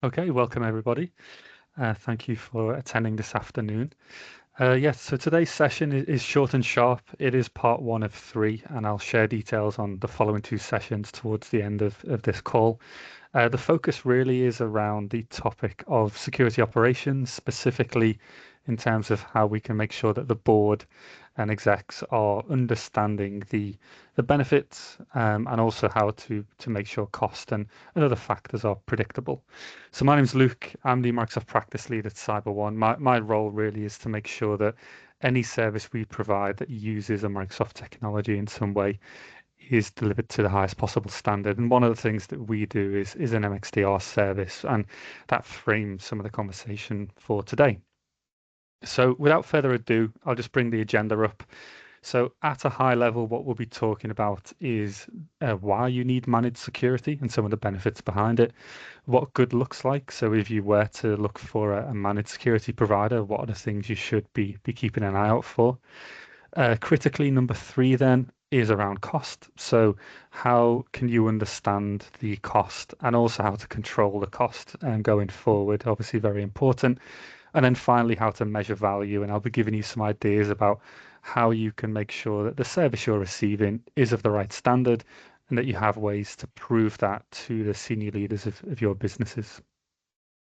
Okay, welcome everybody. Thank you for attending this afternoon. Yes, so today's session is short and sharp. It is part one of three, and I'll share details on the following two sessions towards the end of this call. The focus really is around the topic of security operations, specifically in terms of how we can make sure that the board and execs are understanding the benefits and also how to make sure cost and other factors are predictable. So my name's Luke. I'm the Microsoft practice lead at CyberOne. My role really is to make sure that any service we provide that uses a Microsoft technology in some way is delivered to the highest possible standard. And one of the things that we do is an MXDR service, and that frames some of the conversation for today. So without further ado, I'll just bring the agenda up. So at a high level, what we'll be talking about is why you need managed security and some of the benefits behind it, what good looks like. So if you were to look for a managed security provider, what are the things you should be keeping an eye out for? Critically, number three then is around cost. So how can you understand the cost and also how to control the cost going forward? Obviously, very important. And then finally, how to measure value. And I'll be giving you some ideas about how you can make sure that the service you're receiving is of the right standard and that you have ways to prove that to the senior leaders of your businesses.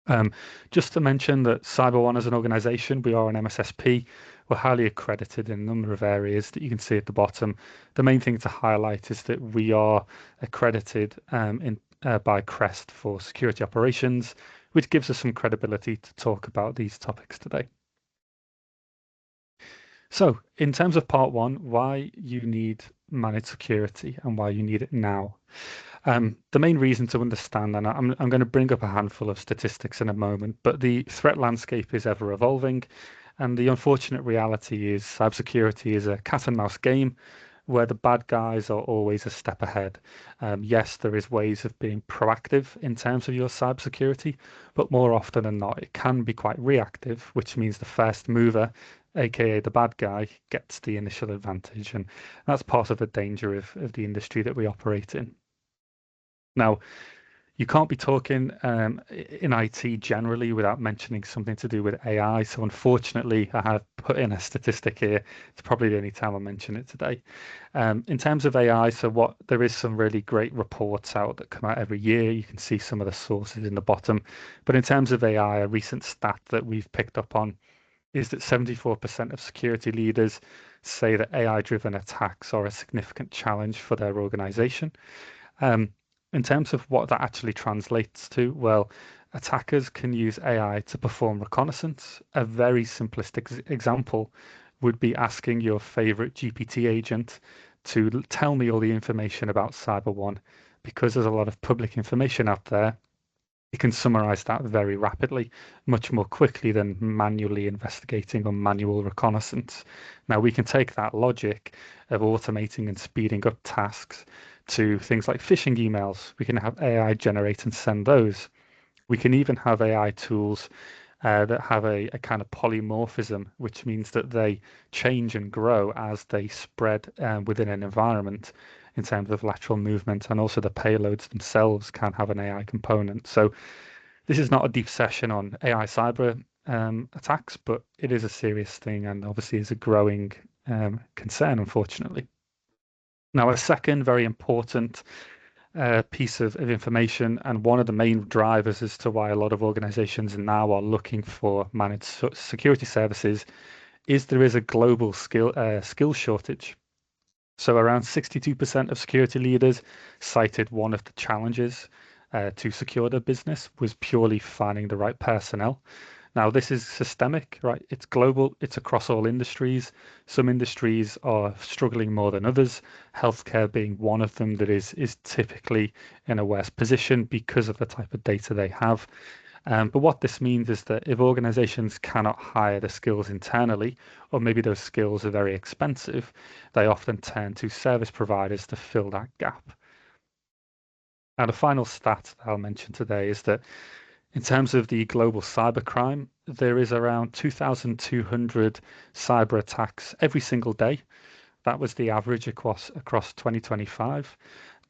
Um, just to mention that CyberOne as an organization, we are an MSSP. We're highly accredited in a number of areas that you can see at the bottom. The main thing to highlight is that we are accredited by CREST for security operations, which gives us some credibility to talk about these topics today. So, in terms of part one, why you need managed security and why you need it now. The main reason to understand, and I'm going to bring up a handful of statistics in a moment, but the threat landscape is ever evolving. And the unfortunate reality is cybersecurity is a cat and mouse game where the bad guys are always a step ahead. Yes, there is ways of being proactive in terms of your cybersecurity, but more often than not, it can be quite reactive, which means the first mover, aka the bad guy, gets the initial advantage. And that's part of the danger of the industry that we operate in. Now, you can't be talking in IT generally without mentioning something to do with AI. So unfortunately, I have put in a statistic here. It's probably the only time I mention it today. In terms of AI, so what there is some really great reports out that come out every year. You can see some of the sources in the bottom. But in terms of AI, a recent stat that we've picked up on is that 74% of security leaders say that AI-driven attacks are a significant challenge for their organization. Um, in terms of what that actually translates to, well, attackers can use AI to perform reconnaissance. A very simplistic example would be asking your favorite GPT agent to tell me all the information about CyberOne, because there's a lot of public information out there. You can summarize that very rapidly, much more quickly than manually investigating or manual reconnaissance. Now, we can take that logic of automating and speeding up tasks to things like phishing emails. We can have AI generate and send those. We can even have AI tools that have a kind of polymorphism, which means that they change and grow as they spread within an environment in terms of lateral movement, and also the payloads themselves can have an AI component. So this is not a deep session on AI cyber attacks, but it is a serious thing and obviously is a growing concern, unfortunately. Now, a second very important piece of information, and one of the main drivers as to why a lot of organizations now are looking for managed security services, is there is a global skill shortage. So around 62% of security leaders cited one of the challenges to secure their business was purely finding the right personnel. Now, this is systemic, right? It's global, it's across all industries. Some industries are struggling more than others, healthcare being one of them that is typically in a worse position because of the type of data they have. But what this means is that if organizations cannot hire the skills internally, or maybe those skills are very expensive, they often turn to service providers to fill that gap. Now, the final stat that I'll mention today is that in terms of the global cybercrime, there is around 2,200 cyber attacks every single day. That was the average across 2025.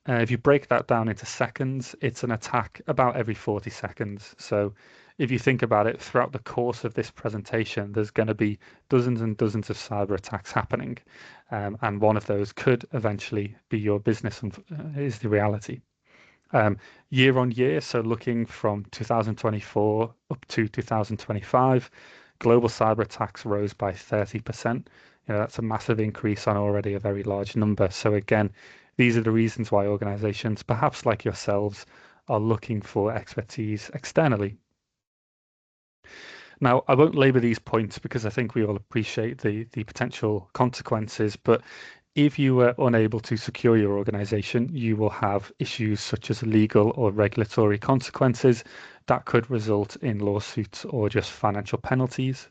If you break that down into seconds, it's an attack about every 40 seconds. So if you think about it, throughout the course of this presentation, there's going to be dozens and dozens of cyber attacks happening. And one of those could eventually be your business, and is the reality. Year on year, so looking from 2024 up to 2025, global cyber attacks rose by 30%. That's a massive increase on already a very large number. So again, these are the reasons why organizations, perhaps like yourselves, are looking for expertise externally. Now, I won't labor these points because I think we all appreciate the potential consequences, but if you were unable to secure your organization, you will have issues such as legal or regulatory consequences that could result in lawsuits or just financial penalties.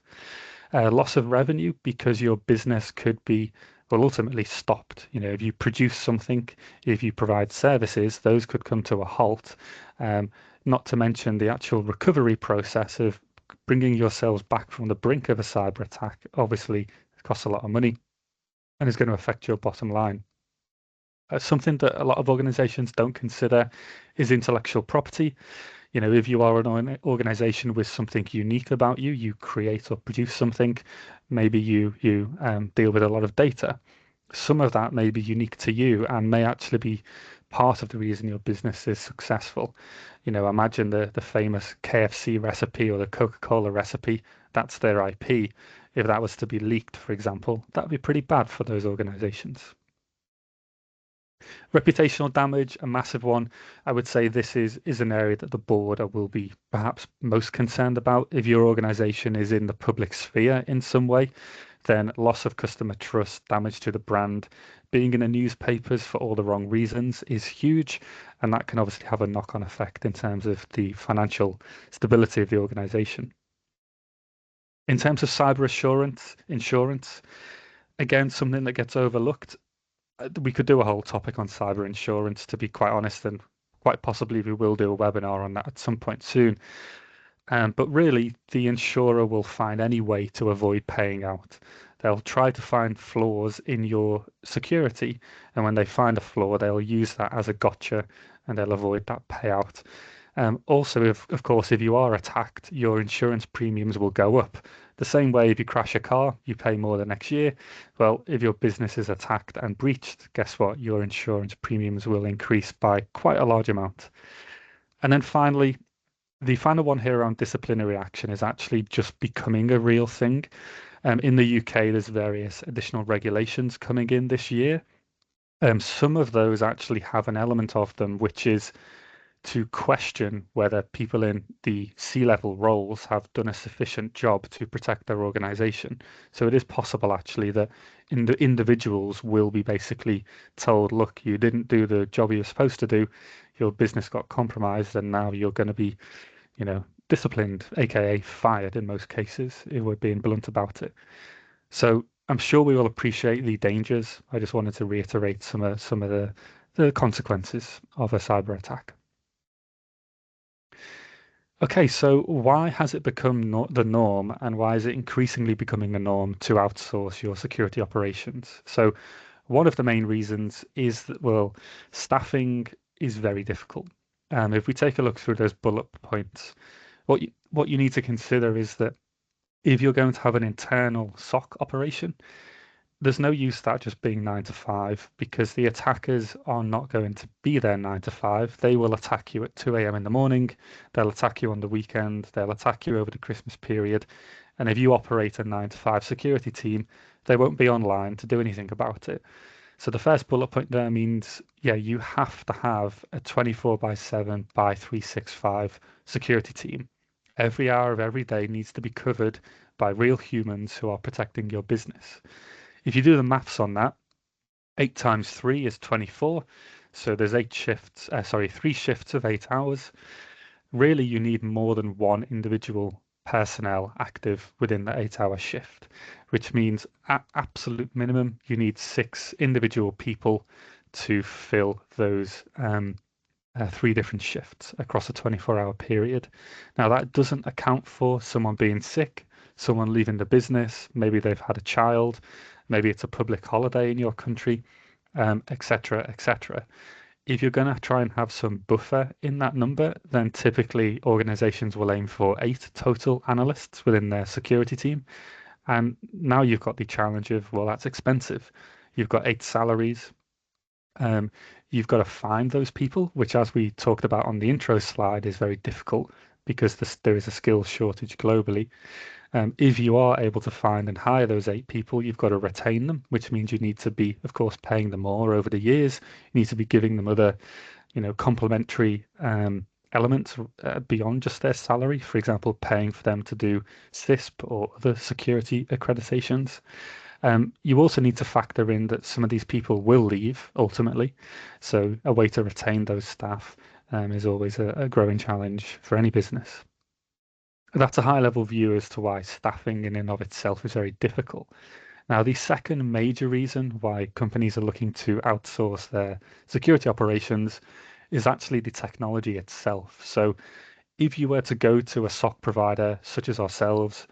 Loss of revenue because your business could be, well, ultimately stopped. If you produce something, if you provide services, those could come to a halt. Not to mention the actual recovery process of bringing yourselves back from the brink of a cyber attack. Obviously, it costs a lot of money and is going to affect your bottom line. Something that a lot of organizations don't consider is intellectual property. If you are an organization with something unique about you, you create or produce something, maybe you deal with a lot of data. Some of that may be unique to you and may actually be part of the reason your business is successful. Imagine the famous KFC recipe or the Coca-Cola recipe. That's their IP. If that was to be leaked, for example, that would be pretty bad for those organizations. Reputational damage, a massive one. I would say this is an area that the board will be perhaps most concerned about. If your organization is in the public sphere in some way, then loss of customer trust, damage to the brand, being in the newspapers for all the wrong reasons is huge. And that can obviously have a knock-on effect in terms of the financial stability of the organization. In terms of cyber insurance, again, something that gets overlooked. We could do a whole topic on cyber insurance, to be quite honest, and quite possibly we will do a webinar on that at some point soon. But really, the insurer will find any way to avoid paying out. They'll try to find flaws in your security, and when they find a flaw, they'll use that as a gotcha, and they'll avoid that payout. Also, of course, if you are attacked, your insurance premiums will go up. The same way if you crash a car, you pay more the next year. Well, if your business is attacked and breached, guess what? Your insurance premiums will increase by quite a large amount. And then finally, the final one here around disciplinary action is actually just becoming a real thing. In the UK, there's various additional regulations coming in this year. Some of those actually have an element of them, which is to question whether people in the C-level roles have done a sufficient job to protect their organization. So it is possible actually that individuals will be basically told, look, you didn't do the job you're supposed to do, your business got compromised, and now you're going to be, disciplined, aka fired in most cases, if we're being blunt about it. So I'm sure we will appreciate the dangers. I just wanted to reiterate some of the consequences of a cyber attack. Okay, so why has it become the norm, and why is it increasingly becoming the norm to outsource your security operations? So one of the main reasons is that, well, staffing is very difficult. If we take a look through those bullet points, what you need to consider is that if you're going to have an internal SOC operation, there's no use that just being 9 to 5, because the attackers are not going to be there 9 to 5. They will attack you at 2 a.m. in the morning. They'll attack you on the weekend. They'll attack you over the Christmas period. And if you operate a 9 to 5 security team, they won't be online to do anything about it. So the first bullet point there means, yeah, you have to have a 24/7 by 365 security team. Every hour of every day needs to be covered by real humans who are protecting your business. If you do the maths on that, 8 times 3 is 24. So there's 3 shifts of 8 hours. Really, you need more than one individual personnel active within the 8-hour shift, which means at absolute minimum, you need 6 individual people to fill those 3 different shifts across a 24-hour period. Now, that doesn't account for someone being sick, someone leaving the business, maybe they've had a child, maybe it's a public holiday in your country, etc., etc. If you're going to try and have some buffer in that number, then typically organizations will aim for 8 total analysts within their security team. And now you've got the challenge of, well, that's expensive. You've got 8 salaries. Um, you've got to find those people, which, as we talked about on the intro slide, is very difficult because there is a skills shortage globally. If you are able to find and hire those 8 people, you've got to retain them, which means you need to be, of course, paying them more over the years. You need to be giving them other, complementary elements beyond just their salary. For example, paying for them to do CISP or other security accreditations. You also need to factor in that some of these people will leave ultimately. So a way to retain those staff is always a growing challenge for any business. That's a high level view as to why staffing in and of itself is very difficult. Now, the second major reason why companies are looking to outsource their security operations is actually the technology itself. So if you were to go to a SOC provider such as ourselves,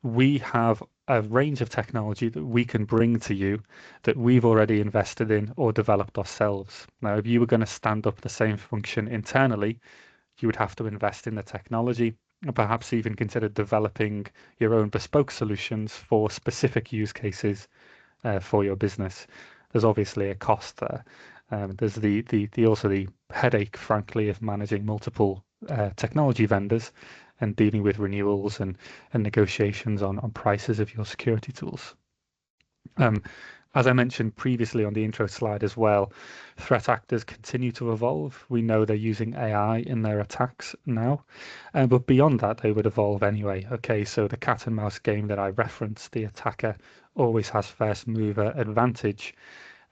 we have a range of technology that we can bring to you that we've already invested in or developed ourselves. Now, if you were going to stand up the same function internally, you would have to invest in the technology and perhaps even consider developing your own bespoke solutions for specific use cases for your business. There's obviously a cost there. There's the also the headache, frankly, of managing multiple technology vendors and dealing with renewals and negotiations on prices of your security tools. Um, as I mentioned previously on the intro slide as well, threat actors continue to evolve. We know they're using AI in their attacks now, but beyond that, they would evolve anyway. Okay, so the cat and mouse game that I referenced, the attacker always has first mover advantage.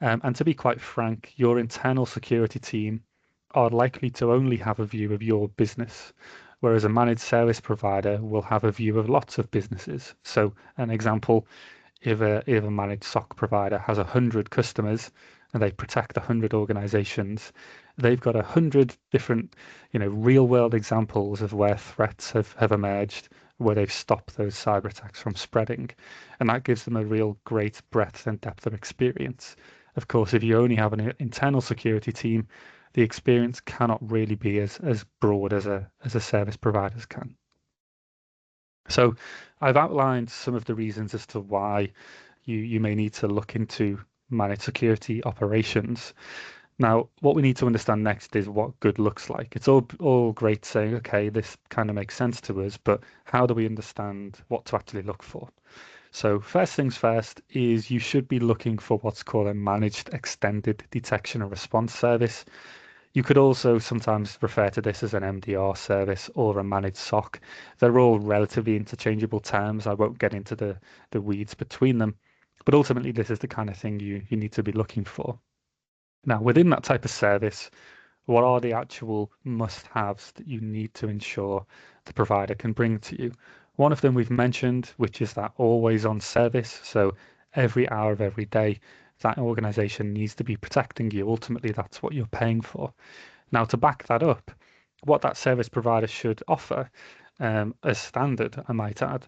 And to be quite frank, your internal security team are likely to only have a view of your business, whereas a managed service provider will have a view of lots of businesses. So, an example, if a managed SOC provider has 100 customers and they protect 100 organizations, they've got 100 different, real world examples of where threats have emerged, where they've stopped those cyber attacks from spreading. And that gives them a real great breadth and depth of experience. Of course, if you only have an internal security team, the experience cannot really be as broad as a service providers can. So I've outlined some of the reasons as to why you may need to look into managed security operations. Now, what we need to understand next is what good looks like. It's all great saying, okay, this kind of makes sense to us, but how do we understand what to actually look for? So first things first is you should be looking for what's called a managed extended detection and response service. You could also sometimes refer to this as an MDR service or a managed SOC. They're all relatively interchangeable terms. I won't get into the weeds between them, but ultimately this is the kind of thing you need to be looking for. Now, within that type of service, what are the actual must-haves that you need to ensure the provider can bring to you? One of them we've mentioned, which is that always on service. So every hour of every day, that organization needs to be protecting you. Ultimately, that's what you're paying for. Now, to back that up, what that service provider should offer as standard, I might add,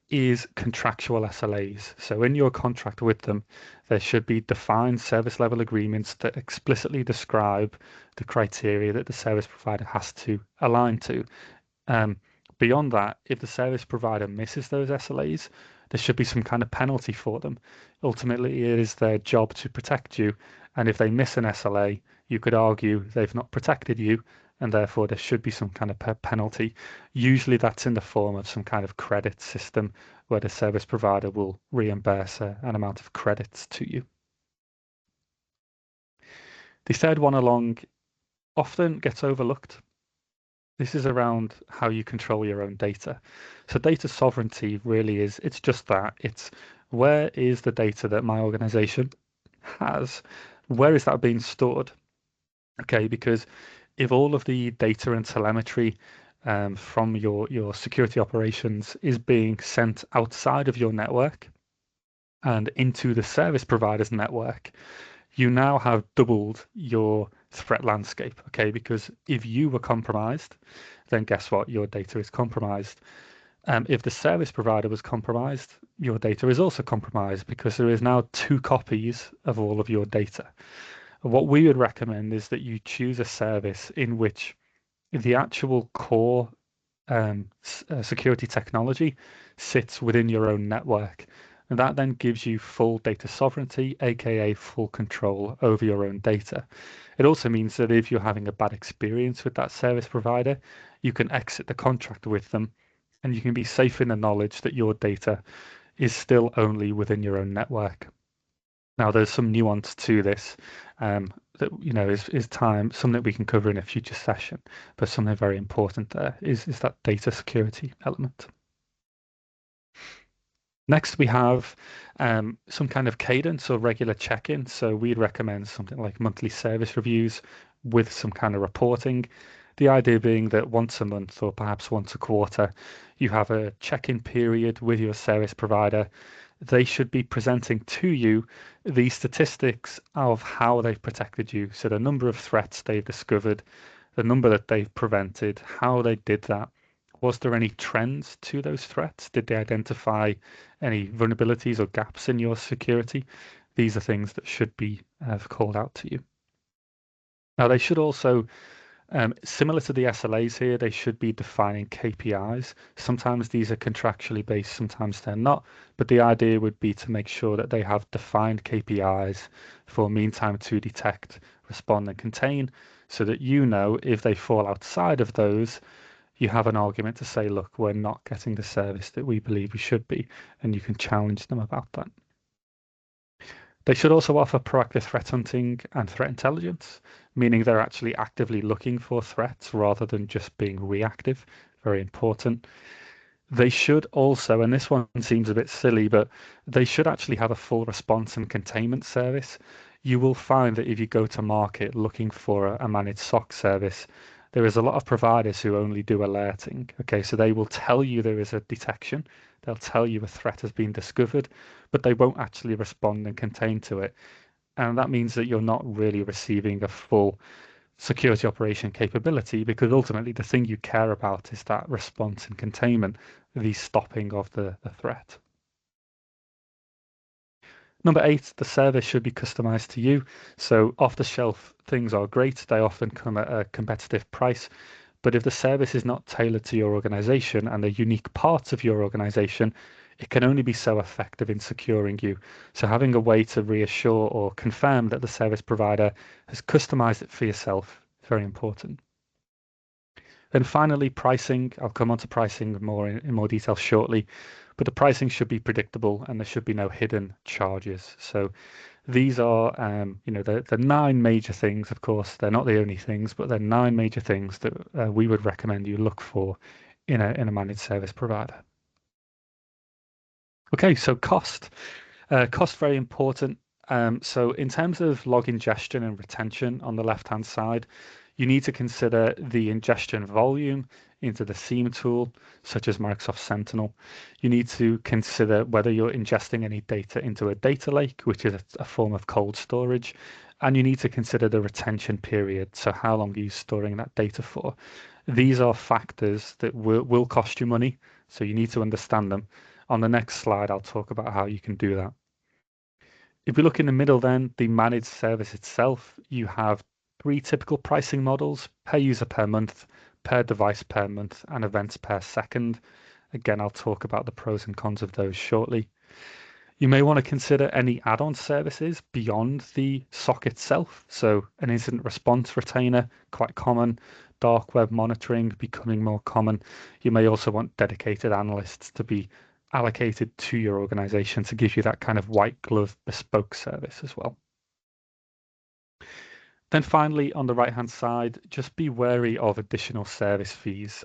is contractual SLAs. So in your contract with them, there should be defined service level agreements that explicitly describe the criteria that the service provider has to align to. Um, Beyond that, if the service provider misses those SLAs, there should be some kind of penalty for them. Ultimately, it is their job to protect you, and if they miss an SLA, you could argue they've not protected you, and therefore there should be some kind of penalty. Usually that's in the form of some kind of credit system where the service provider will reimburse an amount of credits to you. The third one along often gets overlooked. This is around how you control your own data. So data sovereignty really it's just that. It's where is the data that my organization has? Where is that being stored? Okay, because if all of the data and telemetry from your security operations is being sent outside of your network and into the service provider's network, you now have doubled your threat landscape, okay? Because if you were compromised, then guess what? Your data is compromised. If the service provider was compromised, your data is also compromised because there is now 2 copies of all of your data. What we would recommend is that you choose a service in which the actual core security technology sits within your own network. And that then gives you full data sovereignty, aka full control over your own data. It also means that if you're having a bad experience with that service provider, you can exit the contract with them and you can be safe in the knowledge that your data is still only within your own network. Now, there's some nuance to this that is time something we can cover in a future session, but something very important there is that data security element. Next, we have some kind of cadence or regular check-in. So we'd recommend something like monthly service reviews with some kind of reporting. The idea being that once a month or perhaps once a quarter, you have a check-in period with your service provider. They should be presenting to you the statistics of how they've protected you. So the number of threats they've discovered, the number that they've prevented, how they did that. Was there any trends to those threats? Did they identify any vulnerabilities or gaps in your security? These are things that should be called out to you. Now, they should also, similar to the SLAs here, they should be defining KPIs. Sometimes these are contractually based, sometimes they're not. But the idea would be to make sure that they have defined KPIs for mean time to detect, respond, and contain, so that you know if they fall outside of those, you have an argument to say, look, we're not getting the service that we believe we should be, and you can challenge them about that. They should also offer proactive threat hunting and threat intelligence, meaning they're actually actively looking for threats rather than just being reactive. Very important. They should also, and this one seems a bit silly, but they should actually have a full response and containment service. You will find that if you go to market looking for a managed SOC service, there is a lot of providers who only do alerting. Okay, so they will tell you there is a detection, they'll tell you a threat has been discovered, but they won't actually respond and contain to it. And that means that you're not really receiving a full security operation capability, because ultimately the thing you care about is that response and containment, the stopping of the threat. Number 8, the service should be customized to you. So off-the-shelf things are great. They often come at a competitive price. But if the service is not tailored to your organization and the unique parts of your organization, it can only be so effective in securing you. So having a way to reassure or confirm that the service provider has customized it for yourself is very important. Then finally, pricing. I'll come on to pricing more in more detail shortly, but the pricing should be predictable and there should be no hidden charges. So these are, the 9 major things. Of course, they're not the only things, but they're 9 major things that we would recommend you look for in a managed service provider. Okay, so cost. Cost very important. So in terms of log ingestion and retention on the left-hand side, you need to consider the ingestion volume into the SIEM tool, such as Microsoft Sentinel. You need to consider whether you're ingesting any data into a data lake, which is a form of cold storage. And you need to consider the retention period. So how long are you storing that data for? These are factors that will cost you money, so you need to understand them. On the next slide, I'll talk about how you can do that. If we look in the middle then, the managed service itself, you have 3 typical pricing models: per user per month, per device per month, and events per second. Again, I'll talk about the pros and cons of those shortly. You may want to consider any add-on services beyond the SOC itself. So an incident response retainer, quite common. Dark web monitoring, becoming more common. You may also want dedicated analysts to be allocated to your organization to give you that kind of white glove bespoke service as well. Then finally, on the right-hand side, just be wary of additional service fees.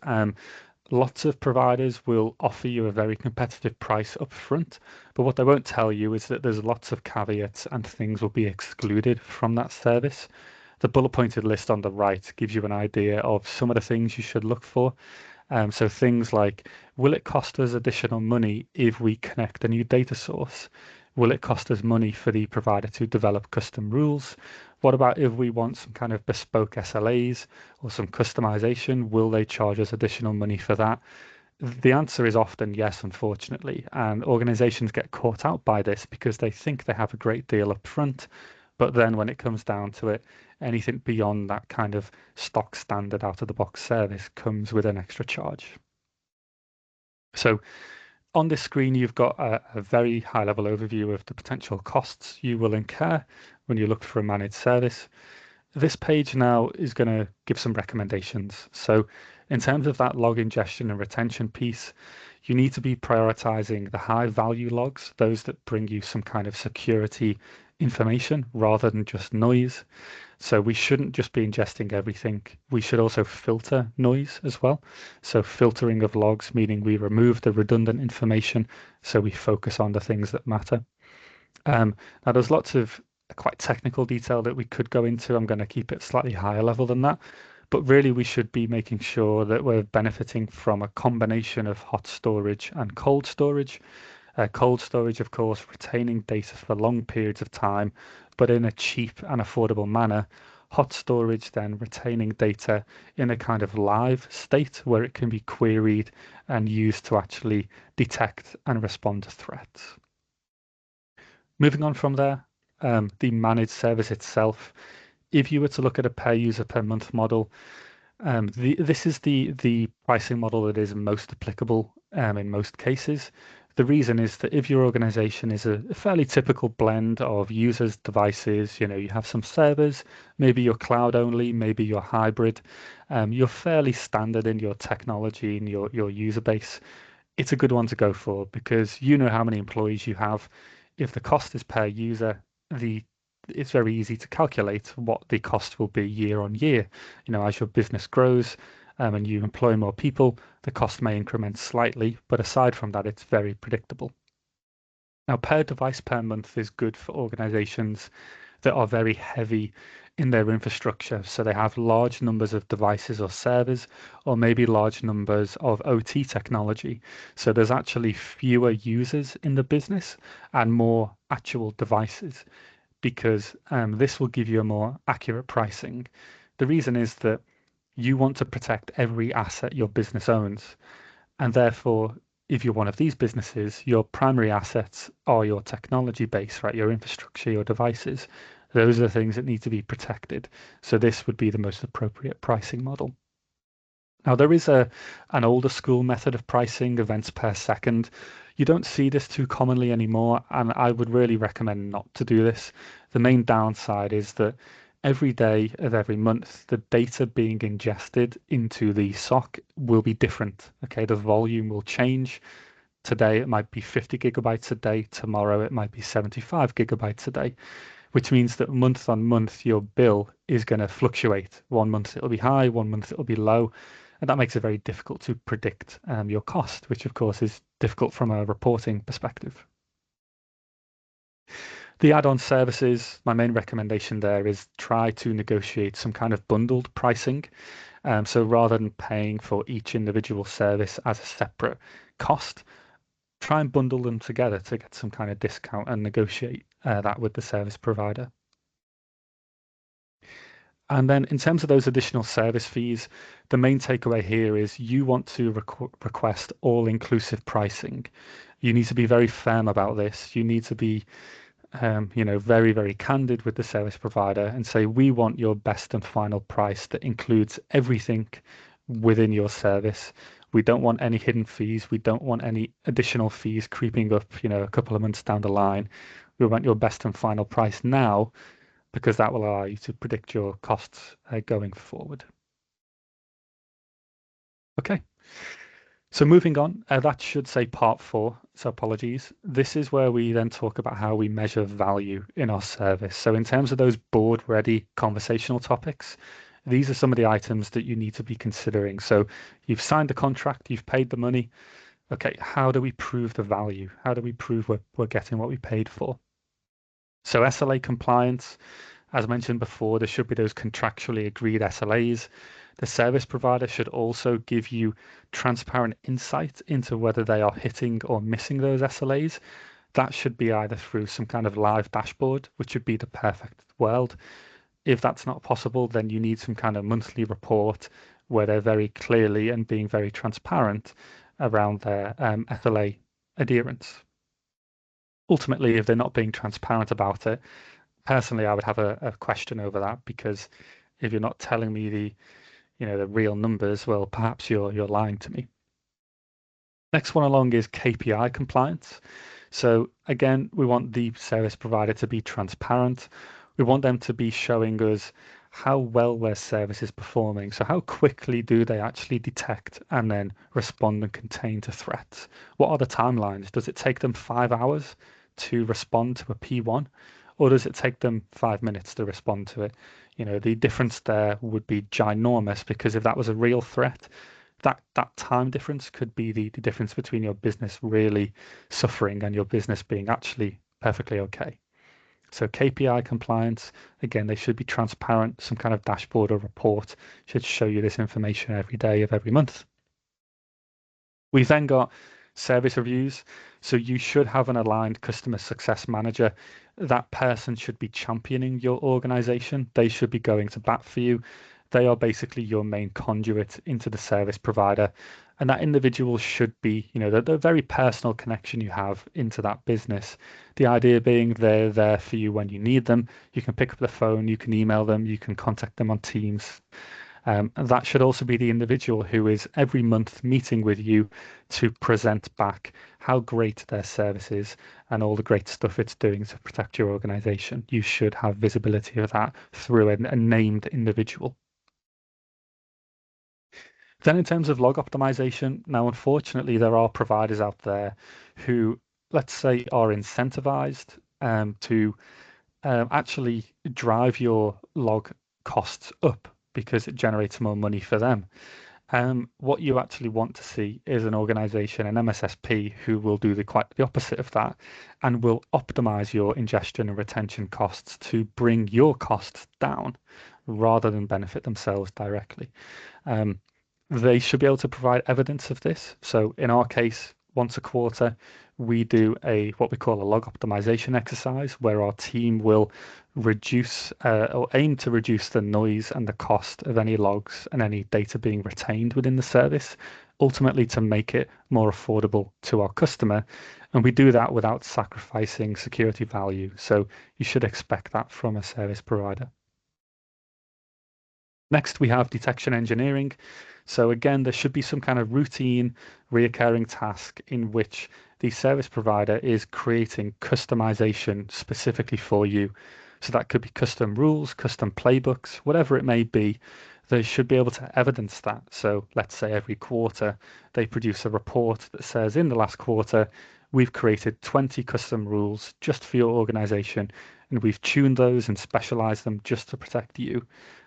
Lots of providers will offer you a very competitive price up front, but what they won't tell you is that there's lots of caveats and things will be excluded from that service. The bullet pointed list on the right gives you an idea of some of the things you should look for. So things like, will it cost us additional money if we connect a new data source? Will it cost us money for the provider to develop custom rules? What about if we want some kind of bespoke SLAs or some customization? Will they charge us additional money for that? The answer is often yes, unfortunately. And organizations get caught out by this because they think they have a great deal up front, But then when it comes down to it, anything beyond that kind of stock standard out of the box service comes with an extra charge. So on this screen, you've got a very high level overview of the potential costs you will incur when you look for a managed service. This page now is going to give some recommendations. So in terms of that log ingestion and retention piece, you need to be prioritizing the high value logs, those that bring you some kind of security information rather than just noise. So we shouldn't just be ingesting everything. We should also filter noise as well. So filtering of logs, meaning we remove the redundant information so we focus on the things that matter. Now, there's lots of quite technical detail that we could go into. I'm going to keep it slightly higher level than that. But really, we should be making sure that we're benefiting from a combination of hot storage and cold storage. Cold storage, of course, retaining data for long periods of time, but in a cheap and affordable manner. Hot storage then retaining data in a kind of live state where it can be queried and used to actually detect and respond to threats. Moving on from there, the managed service itself, if you were to look at a per user per month model, this is the pricing model that is most applicable in most cases. The reason is that if your organization is a fairly typical blend of users, devices, you have some servers, maybe you're cloud only, maybe you're hybrid, you're fairly standard in your technology and your user base. It's a good one to go for because you know how many employees you have. If the cost is per user, it's very easy to calculate what the cost will be year on year. As your business grows and you employ more people, the cost may increment slightly, but aside from that, it's very predictable. Now, per device per month is good for organizations that are very heavy in their infrastructure. So they have large numbers of devices or servers, or maybe large numbers of OT technology. So there's actually fewer users in the business and more actual devices because this will give you a more accurate pricing. The reason is that you want to protect every asset your business owns. And therefore, if you're one of these businesses, your primary assets are your technology base, right? Your infrastructure, your devices. Those are the things that need to be protected. So this would be the most appropriate pricing model. Now, there is an older school method of pricing, events per second. You don't see this too commonly anymore, and I would really recommend not to do this. The main downside is that every day of every month, the data being ingested into the SOC will be different. Okay, the volume will change. Today, it might be 50 gigabytes a day. Tomorrow, it might be 75 gigabytes a day, which means that month on month, your bill is going to fluctuate. One month, it'll be high, one month, it'll be low. And that makes it very difficult to predict your cost, which of course is difficult from a reporting perspective. The add-on services, my main recommendation there is try to negotiate some kind of bundled pricing. So rather than paying for each individual service as a separate cost, try and bundle them together to get some kind of discount and negotiate that with the service provider. And then in terms of those additional service fees, the main takeaway here is you want to request all-inclusive pricing. You need to be very firm about this. You need to be, very, very candid with the service provider and say, we want your best and final price that includes everything within your service. We don't want any hidden fees. We don't want any additional fees creeping up, a couple of months down the line. We want your best and final price now, because that will allow you to predict your costs going forward. Okay, so moving on, that should say part 4, so apologies. This is where we then talk about how we measure value in our service. So in terms of those board-ready conversational topics, these are some of the items that you need to be considering. So you've signed the contract, you've paid the money. Okay, how do we prove the value? How do we prove we're getting what we paid for? So SLA compliance, as mentioned before, there should be those contractually agreed SLAs. The service provider should also give you transparent insight into whether they are hitting or missing those SLAs. That should be either through some kind of live dashboard, which would be the perfect world. If that's not possible, then you need some kind of monthly report where they're very clearly and being very transparent around their SLA adherence. Ultimately, if they're not being transparent about it, Personally, I would have a question over that because if you're not telling me the real numbers, well, perhaps you're lying to me. Next one along is KPI compliance. So again, we want the service provider to be transparent. We want them to be showing us how well their service is performing. So how quickly do they actually detect and then respond and contain to threats? What are the timelines? Does it take them 5 hours to respond to a P1, or does it take them 5 minutes to respond to it? The difference there would be ginormous because if that was a real threat, that time difference could be the difference between your business really suffering and your business being actually perfectly okay. So KPI compliance, again, they should be transparent. Some kind of dashboard or report should show you this information every day of every month. We've then got service reviews. So you should have an aligned customer success manager. That person should be championing your organization. They should be going to bat for you. They are basically your main conduit into the service provider. And that individual should be, the very personal connection you have into that business. The idea being they're there for you when you need them. You can pick up the phone, you can email them, you can contact them on Teams. And that should also be the individual who is every month meeting with you to present back how great their service is and all the great stuff it's doing to protect your organization. You should have visibility of that through a named individual. Then in terms of log optimization, now unfortunately there are providers out there who, let's say, are incentivized to actually drive your log costs up because it generates more money for them. What you actually want to see is an organization, an MSSP, who will do quite the opposite of that and will optimize your ingestion and retention costs to bring your costs down rather than benefit themselves directly. Um, they should be able to provide evidence of this. So in our case, once a quarter, we do what we call a log optimization exercise where our team will reduce or aim to reduce the noise and the cost of any logs and any data being retained within the service, ultimately to make it more affordable to our customer. And we do that without sacrificing security value. So you should expect that from a service provider. Next, we have detection engineering. So again, there should be some kind of routine, reoccurring task in which the service provider is creating customization specifically for you. So that could be custom rules, custom playbooks, whatever it may be. They should be able to evidence that. So let's say every quarter they produce a report that says in the last quarter, we've created 20 custom rules just for your organization, and we've tuned those and specialized them just to protect you.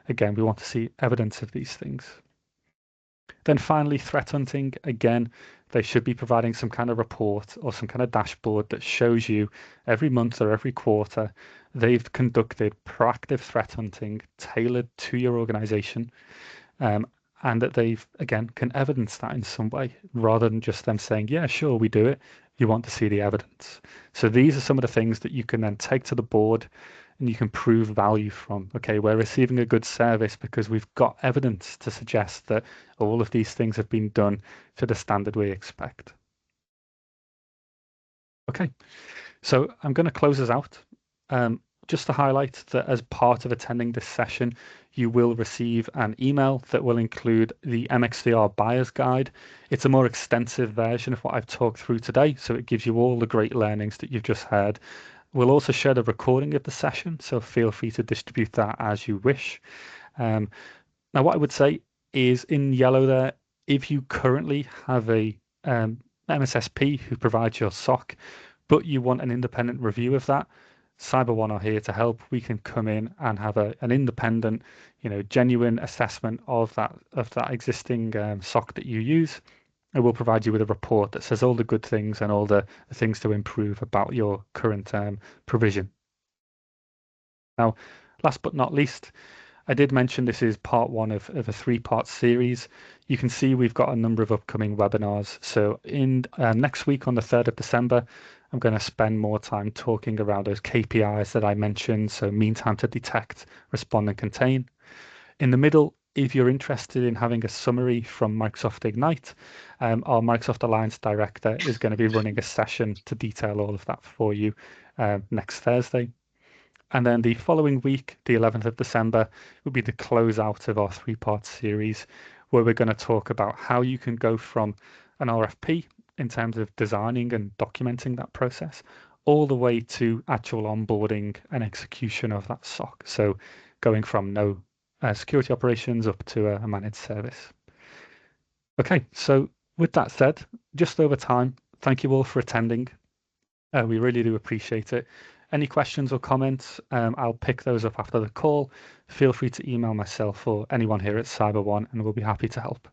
Again, we want to see evidence of these things. Then finally, threat hunting. Again, they should be providing some kind of report or some kind of dashboard that shows you every month or every quarter they've conducted proactive threat hunting tailored to your organization, and that they've, again, can evidence that in some way rather than just them saying, yeah, sure, we do it. You want to see the evidence. So these are some of the things that you can then take to the board and you can prove value from. Okay, we're receiving a good service because we've got evidence to suggest that all of these things have been done to the standard we expect. Okay, so I'm going to close us out. Just to highlight that as part of attending this session, you will receive an email that will include the MXDR Buyer's Guide. It's a more extensive version of what I've talked through today, so it gives you all the great learnings that you've just heard. We'll also share the recording of the session, so feel free to distribute that as you wish. Now, what I would say is in yellow there, if you currently have a MSSP who provides your SOC, but you want an independent review of that, CyberOne are here to help. We can come in and have an independent, genuine assessment of that existing SOC that you use. And we'll provide you with a report that says all the good things and all the things to improve about your current provision. Now, last but not least, I did mention this is part one of a three-part series. You can see we've got a number of upcoming webinars. So in next week on the 3rd of December, I'm going to spend more time talking around those KPIs that I mentioned. So mean time to detect, respond, and contain. In the middle, if you're interested in having a summary from Microsoft Ignite, our Microsoft Alliance Director is going to be running a session to detail all of that for you next Thursday. And then the following week, the 11th of December, will be the closeout of our three-part series, where we're going to talk about how you can go from an RFP in terms of designing and documenting that process, all the way to actual onboarding and execution of that SOC. So going from no security operations up to a managed service. Okay, so with that said, just over time, thank you all for attending. We really do appreciate it. Any questions or comments, I'll pick those up after the call. Feel free to email myself or anyone here at CyberOne, and we'll be happy to help.